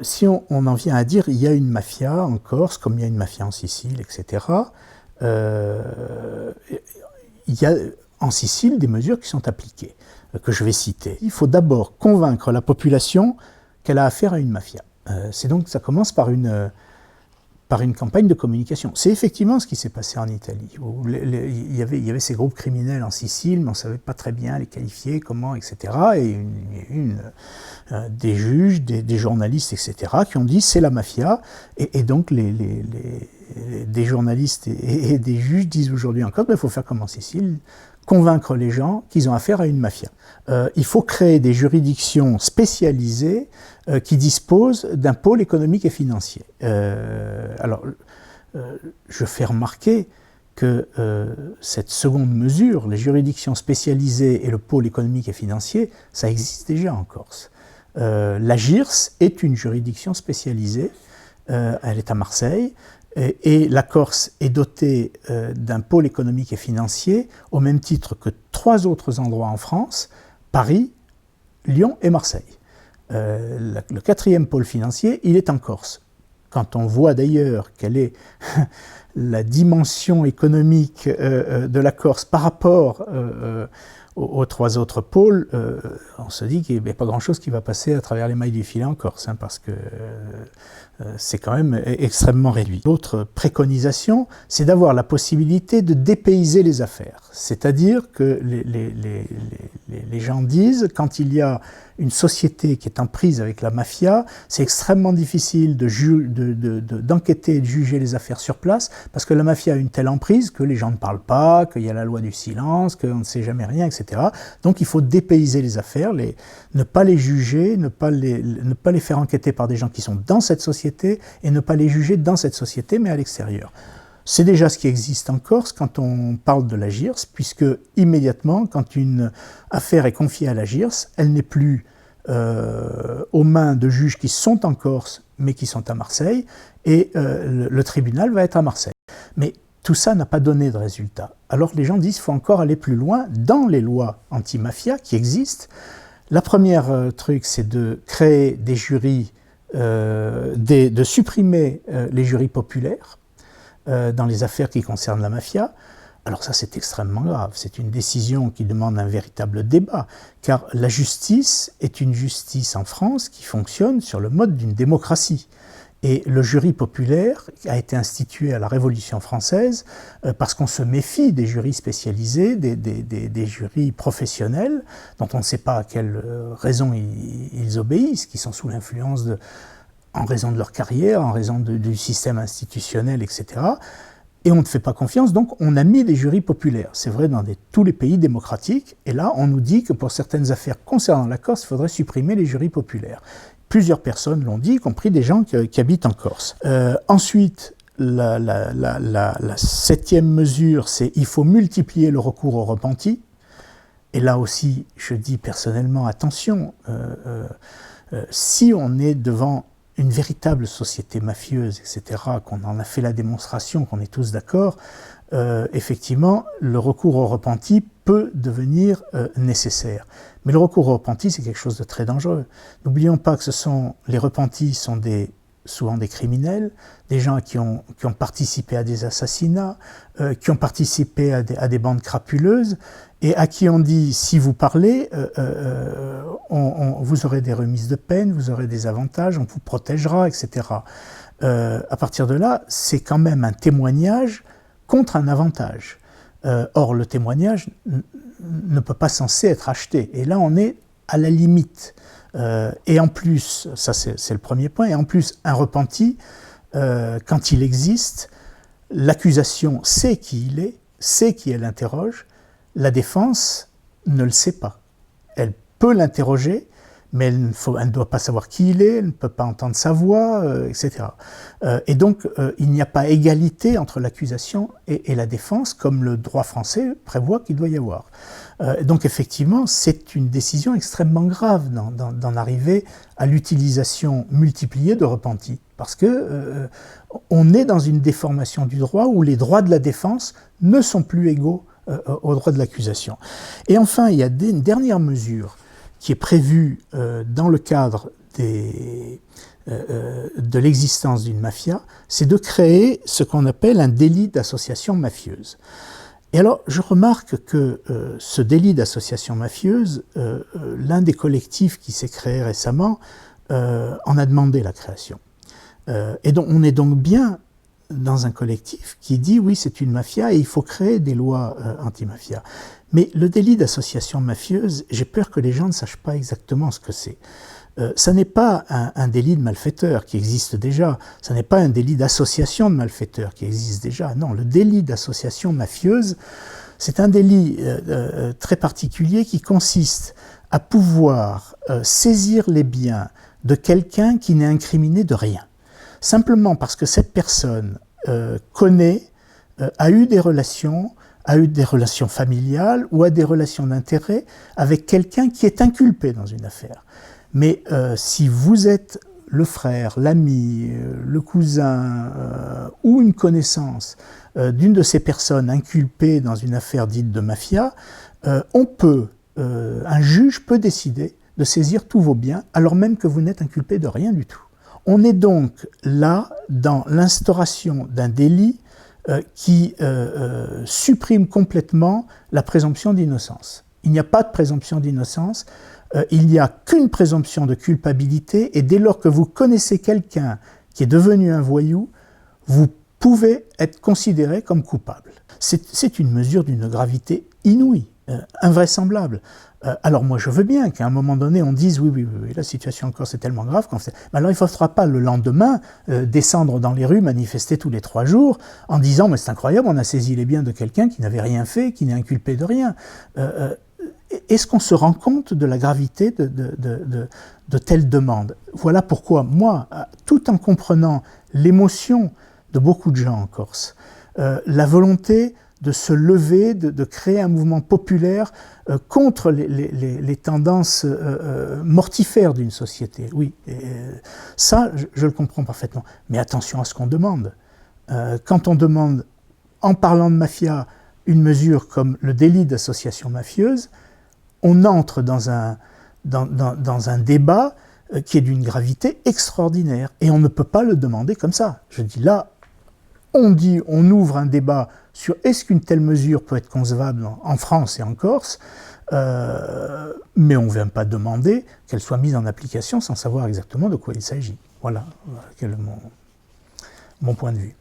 Si on en vient à dire il y a une mafia en Corse, comme il y a une mafia en Sicile, etc., il y a en Sicile des mesures qui sont appliquées, que je vais citer. Il faut d'abord convaincre la population qu'elle a affaire à une mafia. C'est donc, ça commence par une campagne de communication. C'est effectivement ce qui s'est passé en Italie, où il y avait ces groupes criminels en Sicile, mais on ne savait pas très bien les qualifier, comment, etc. Et des juges, des journalistes, etc., qui ont dit c'est la mafia, et donc des journalistes et des juges disent aujourd'hui encore il faut faire comme en Sicile, convaincre les gens qu'ils ont affaire à une mafia. Il faut créer des juridictions spécialisées qui disposent d'un pôle économique et financier. Je fais remarquer que cette seconde mesure, les juridictions spécialisées et le pôle économique et financier, ça existe déjà en Corse. La GIRS est une juridiction spécialisée, elle est à Marseille, et la Corse est dotée d'un pôle économique et financier au même titre que 3 autres endroits en France, Paris, Lyon et Marseille. Le 4e pôle financier, il est en Corse. Quand on voit d'ailleurs quelle est la dimension économique de la Corse par rapport aux 3 autres pôles, on se dit qu'il n'y a pas grand-chose qui va passer à travers les mailles du filet en Corse, parce que c'est quand même extrêmement réduit. L'autre préconisation, c'est d'avoir la possibilité de dépayser les affaires. C'est-à-dire que les gens disent, quand il y a une société qui est en prise avec la mafia, c'est extrêmement difficile d'enquêter et de juger les affaires sur place, parce que la mafia a une telle emprise que les gens ne parlent pas, qu'il y a la loi du silence, qu'on ne sait jamais rien, etc. Donc il faut dépayser les affaires, ne pas les juger, ne pas les faire enquêter par des gens qui sont dans cette société, et ne pas les juger dans cette société, mais à l'extérieur. C'est déjà ce qui existe en Corse quand on parle de la GIRS, puisque immédiatement, quand une affaire est confiée à la GIRS, elle n'est plus aux mains de juges qui sont en Corse, mais qui sont à Marseille, et le tribunal va être à Marseille. Mais tout ça n'a pas donné de résultat. Alors les gens disent qu'il faut encore aller plus loin dans les lois anti-mafia qui existent. La première truc, c'est de créer des jurys, de supprimer les jurys populaires dans les affaires qui concernent la mafia. Alors ça, c'est extrêmement grave. C'est une décision qui demande un véritable débat, car la justice est une justice en France qui fonctionne sur le mode d'une démocratie. Et le jury populaire a été institué à la Révolution française parce qu'on se méfie des jurys spécialisés, des jurys professionnels, dont on ne sait pas à quelles raisons ils obéissent, qui sont sous l'influence en raison de leur carrière, en raison du système institutionnel, etc. Et on ne fait pas confiance, donc on a mis des jurys populaires. C'est vrai dans tous les pays démocratiques, et là on nous dit que pour certaines affaires concernant la Corse, il faudrait supprimer les jurys populaires. Plusieurs personnes l'ont dit, y compris des gens qui habitent en Corse. Ensuite, la 7e mesure, c'est il faut multiplier le recours aux repentis. Et là aussi, je dis personnellement, attention, si on est devant une véritable société mafieuse, etc., qu'on en a fait la démonstration, qu'on est tous d'accord, effectivement, le recours aux repentis peut devenir nécessaire. Mais le recours aux repentis, c'est quelque chose de très dangereux. N'oublions pas que les repentis sont souvent des criminels, des gens qui ont participé à des assassinats, qui ont participé à des bandes crapuleuses, et à qui on dit, si vous parlez, vous aurez des remises de peine, vous aurez des avantages, on vous protégera, etc. À partir de là, c'est quand même un témoignage contre un avantage. Or, le témoignage ne peut pas censé être acheté. Et là, on est à la limite. Et en plus, ça c'est le premier point, et en plus, un repenti, quand il existe, l'accusation sait qui il est, sait qui elle interroge, la défense ne le sait pas. Elle peut l'interroger, mais elle ne doit pas savoir qui il est, elle ne peut pas entendre sa voix, etc. Et donc, il n'y a pas égalité entre l'accusation et la défense, comme le droit français prévoit qu'il doit y avoir. Donc, effectivement, c'est une décision extrêmement grave d'en arriver à l'utilisation multipliée de repentis. Parce que on est dans une déformation du droit où les droits de la défense ne sont plus égaux aux droits de l'accusation. Et enfin, il y a une dernière mesure qui est prévue dans le cadre des de l'existence d'une mafia, c'est de créer ce qu'on appelle un délit d'association mafieuse. Et alors, je remarque que ce délit d'association mafieuse, l'un des collectifs qui s'est créé récemment en a demandé la création. Et donc, on est donc bien dans un collectif qui dit oui, c'est une mafia et il faut créer des lois anti-mafia. Mais le délit d'association mafieuse, j'ai peur que les gens ne sachent pas exactement ce que c'est. Ça n'est pas un délit de malfaiteur qui existe déjà, ça n'est pas un délit d'association de malfaiteurs qui existe déjà. Non, le délit d'association mafieuse, c'est un délit très particulier qui consiste à pouvoir saisir les biens de quelqu'un qui n'est incriminé de rien. Simplement parce que cette personne connaît, a eu des relations familiales ou a des relations d'intérêt avec quelqu'un qui est inculpé dans une affaire. Mais si vous êtes le frère, l'ami, le cousin ou une connaissance d'une de ces personnes inculpées dans une affaire dite de mafia, un juge peut décider de saisir tous vos biens alors même que vous n'êtes inculpé de rien du tout. On est donc là dans l'instauration d'un délit qui supprime complètement la présomption d'innocence. Il n'y a pas de présomption d'innocence. Il n'y a qu'une présomption de culpabilité et dès lors que vous connaissez quelqu'un qui est devenu un voyou, vous pouvez être considéré comme coupable. C'est une mesure d'une gravité inouïe, invraisemblable. Alors moi je veux bien qu'à un moment donné on dise oui, la situation en Corse est tellement grave qu'on fait... Mais alors il ne faudra pas le lendemain descendre dans les rues, manifester tous les 3 jours en disant mais c'est incroyable, on a saisi les biens de quelqu'un qui n'avait rien fait, qui n'est inculpé de rien. Est-ce qu'on se rend compte de la gravité de telles demandes? Voilà pourquoi moi, tout en comprenant l'émotion de beaucoup de gens en Corse, la volonté de se lever, de créer un mouvement populaire contre les tendances mortifères d'une société. Oui, ça, je le comprends parfaitement. Mais attention à ce qu'on demande. Quand on demande, en parlant de mafia, une mesure comme le délit d'association mafieuse, on entre dans un débat qui est d'une gravité extraordinaire. Et on ne peut pas le demander comme ça. Je dis là, on ouvre un débat sur est-ce qu'une telle mesure peut être concevable en France et en Corse, mais on ne vient pas demander qu'elle soit mise en application sans savoir exactement de quoi il s'agit. Voilà quel est mon point de vue.